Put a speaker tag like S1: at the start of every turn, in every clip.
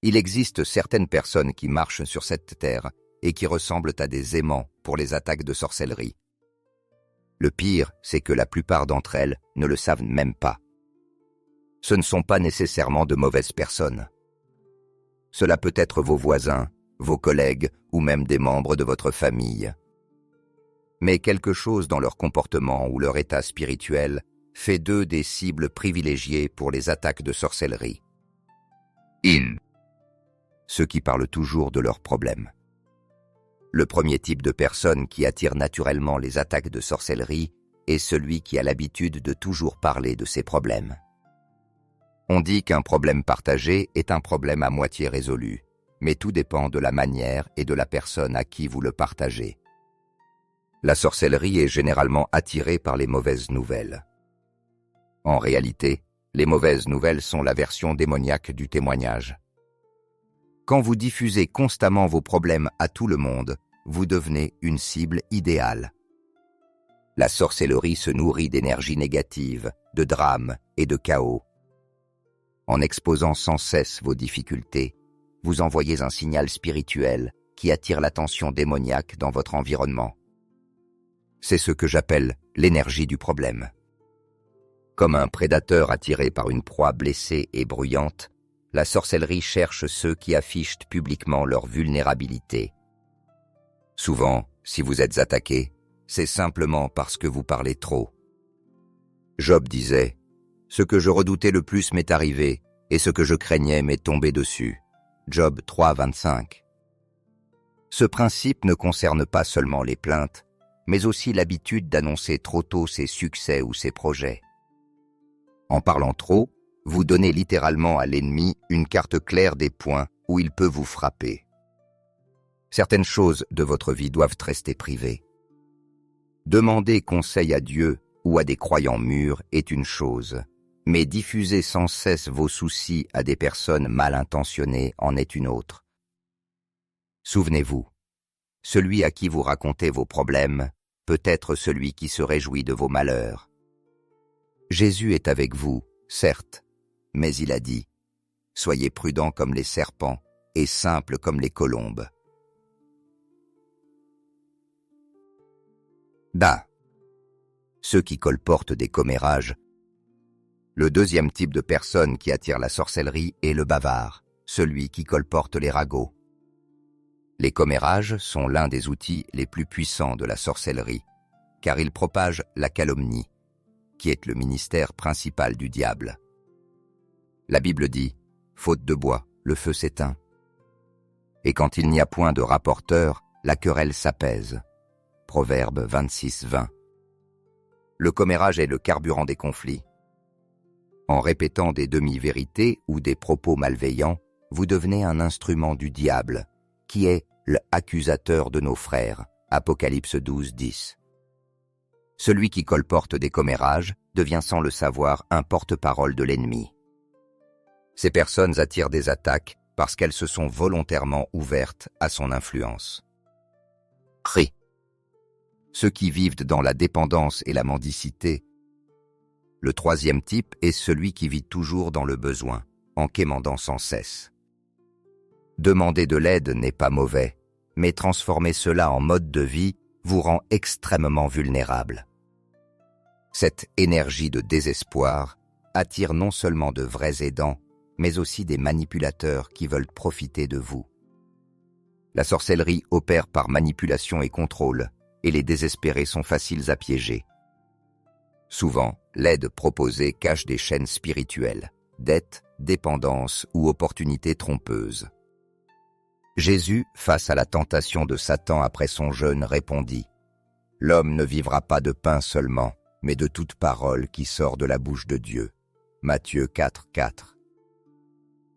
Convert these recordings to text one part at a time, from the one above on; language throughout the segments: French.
S1: Il existe certaines personnes qui marchent sur cette terre et qui ressemblent à des aimants pour les attaques de sorcellerie. Le pire, c'est que la plupart d'entre elles ne le savent même pas. Ce ne sont pas nécessairement de mauvaises personnes. Cela peut être vos voisins, vos collègues ou même des membres de votre famille. Mais quelque chose dans leur comportement ou leur état spirituel fait d'eux des cibles privilégiées pour les attaques de sorcellerie. Ceux qui parlent toujours de leurs problèmes. Le premier type de personne qui attire naturellement les attaques de sorcellerie est celui qui a l'habitude de toujours parler de ses problèmes. On dit qu'un problème partagé est un problème à moitié résolu, mais tout dépend de la manière et de la personne à qui vous le partagez. La sorcellerie est généralement attirée par les mauvaises nouvelles. En réalité, les mauvaises nouvelles sont la version démoniaque du témoignage. Quand vous diffusez constamment vos problèmes à tout le monde, vous devenez une cible idéale. La sorcellerie se nourrit d'énergie négative, de drames et de chaos. En exposant sans cesse vos difficultés, vous envoyez un signal spirituel qui attire l'attention démoniaque dans votre environnement. C'est ce que j'appelle l'énergie du problème. Comme un prédateur attiré par une proie blessée et bruyante, la sorcellerie cherche ceux qui affichent publiquement leur vulnérabilité. Souvent, si vous êtes attaqué, c'est simplement parce que vous parlez trop. Job disait « Ce que je redoutais le plus m'est arrivé, et ce que je craignais m'est tombé dessus. » Job 3, 25. Ce principe ne concerne pas seulement les plaintes, mais aussi l'habitude d'annoncer trop tôt ses succès ou ses projets. En parlant trop, vous donnez littéralement à l'ennemi une carte claire des points où il peut vous frapper. Certaines choses de votre vie doivent rester privées. Demander conseil à Dieu ou à des croyants mûrs est une chose, mais diffuser sans cesse vos soucis à des personnes mal intentionnées en est une autre. Souvenez-vous, celui à qui vous racontez vos problèmes peut être celui qui se réjouit de vos malheurs. Jésus est avec vous, certes, mais il a dit « Soyez prudents comme les serpents et simples comme les colombes. » Ceux qui colportent des commérages. Le deuxième type de personne qui attire la sorcellerie est le bavard, celui qui colporte les ragots. Les commérages sont l'un des outils les plus puissants de la sorcellerie, car ils propagent la calomnie, qui est le ministère principal du diable. La Bible dit « Faute de bois, le feu s'éteint. » Et quand il n'y a point de rapporteur, la querelle s'apaise. Proverbe 26, 20. Le commérage est le carburant des conflits. En répétant des demi-vérités ou des propos malveillants, vous devenez un instrument du diable, qui est l'accusateur de nos frères. Apocalypse 12, 10. Celui qui colporte des commérages devient sans le savoir un porte-parole de l'ennemi. Ces personnes attirent des attaques parce qu'elles se sont volontairement ouvertes à son influence. Ceux qui vivent dans la dépendance et la mendicité. Le troisième type est celui qui vit toujours dans le besoin, en quémandant sans cesse. Demander de l'aide n'est pas mauvais, mais transformer cela en mode de vie vous rend extrêmement vulnérable. Cette énergie de désespoir attire non seulement de vrais aidants, mais aussi des manipulateurs qui veulent profiter de vous. La sorcellerie opère par manipulation et contrôle, et les désespérés sont faciles à piéger. Souvent, l'aide proposée cache des chaînes spirituelles, dettes, dépendances ou opportunités trompeuses. Jésus, face à la tentation de Satan après son jeûne, répondit « L'homme ne vivra pas de pain seulement, mais de toute parole qui sort de la bouche de Dieu. » Matthieu 4, 4.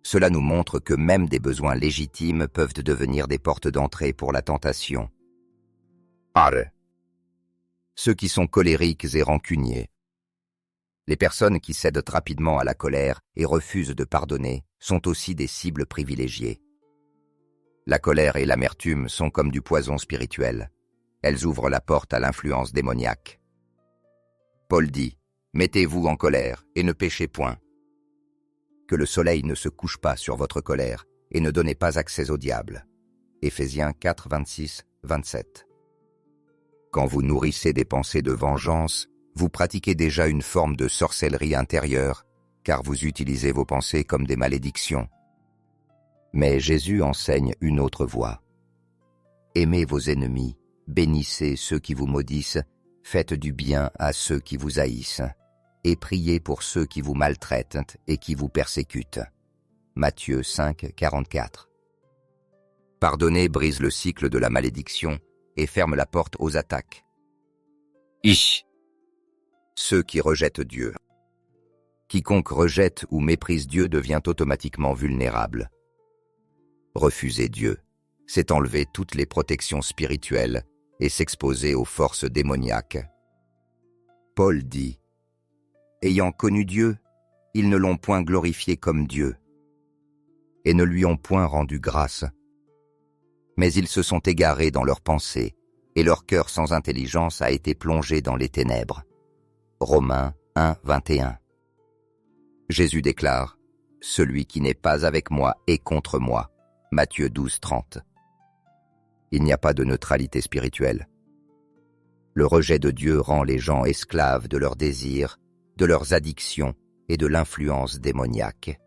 S1: Cela nous montre que même des besoins légitimes peuvent devenir des portes d'entrée pour la tentation. Ceux qui sont colériques et rancuniers. Les personnes qui cèdent rapidement à la colère et refusent de pardonner sont aussi des cibles privilégiées. La colère et l'amertume sont comme du poison spirituel. Elles ouvrent la porte à l'influence démoniaque. Paul dit « Mettez-vous en colère et ne péchez point. » Que le soleil ne se couche pas sur votre colère et ne donnez pas accès au diable. Éphésiens 4, 26, 27. Quand vous nourrissez des pensées de vengeance, vous pratiquez déjà une forme de sorcellerie intérieure, car vous utilisez vos pensées comme des malédictions. Mais Jésus enseigne une autre voie. Aimez vos ennemis, bénissez ceux qui vous maudissent, faites du bien à ceux qui vous haïssent, et priez pour ceux qui vous maltraitent et qui vous persécutent. Matthieu 5, 44. Pardonner brise le cycle de la malédiction et ferme la porte aux attaques. Ceux qui rejettent Dieu. Quiconque rejette ou méprise Dieu devient automatiquement vulnérable. Refuser Dieu, c'est enlever toutes les protections spirituelles et s'exposer aux forces démoniaques. Paul dit « Ayant connu Dieu, ils ne l'ont point glorifié comme Dieu, et ne lui ont point rendu grâce. Mais ils se sont égarés dans leurs pensées, et leur cœur sans intelligence a été plongé dans les ténèbres. » Romains 1, 21. Jésus déclare « Celui qui n'est pas avec moi est contre moi. » Matthieu 12, 30. Il n'y a pas de neutralité spirituelle. Le rejet de Dieu rend les gens esclaves de leurs désirs, de leurs addictions et de l'influence démoniaque.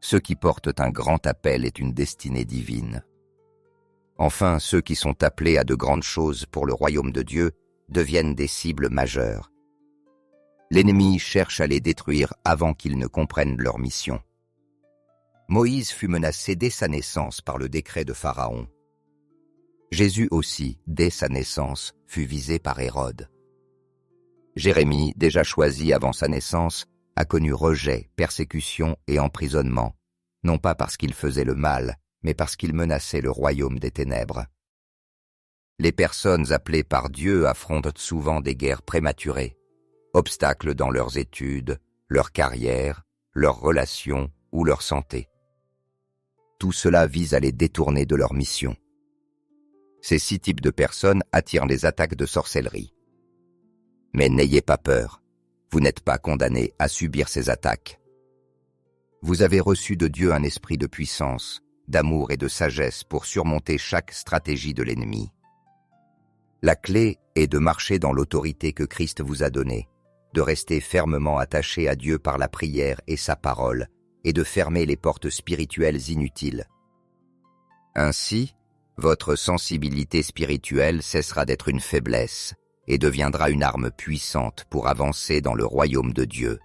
S1: Ceux qui portent un grand appel est une destinée divine. Enfin, ceux qui sont appelés à de grandes choses pour le royaume de Dieu deviennent des cibles majeures. L'ennemi cherche à les détruire avant qu'ils ne comprennent leur mission. Moïse fut menacé dès sa naissance par le décret de Pharaon. Jésus aussi, dès sa naissance, fut visé par Hérode. Jérémie, déjà choisi avant sa naissance, a connu rejet, persécution et emprisonnement, non pas parce qu'il faisait le mal, mais parce qu'il menaçait le royaume des ténèbres. Les personnes appelées par Dieu affrontent souvent des guerres prématurées, obstacles dans leurs études, leur carrière, leurs relations ou leur santé. Tout cela vise à les détourner de leur mission. Ces 6 types de personnes attirent les attaques de sorcellerie. Mais n'ayez pas peur, vous n'êtes pas condamnés à subir ces attaques. Vous avez reçu de Dieu un esprit de puissance, d'amour et de sagesse pour surmonter chaque stratégie de l'ennemi. La clé est de marcher dans l'autorité que Christ vous a donnée, de rester fermement attaché à Dieu par la prière et sa parole, et de fermer les portes spirituelles inutiles. Ainsi, votre sensibilité spirituelle cessera d'être une faiblesse et deviendra une arme puissante pour avancer dans le royaume de Dieu.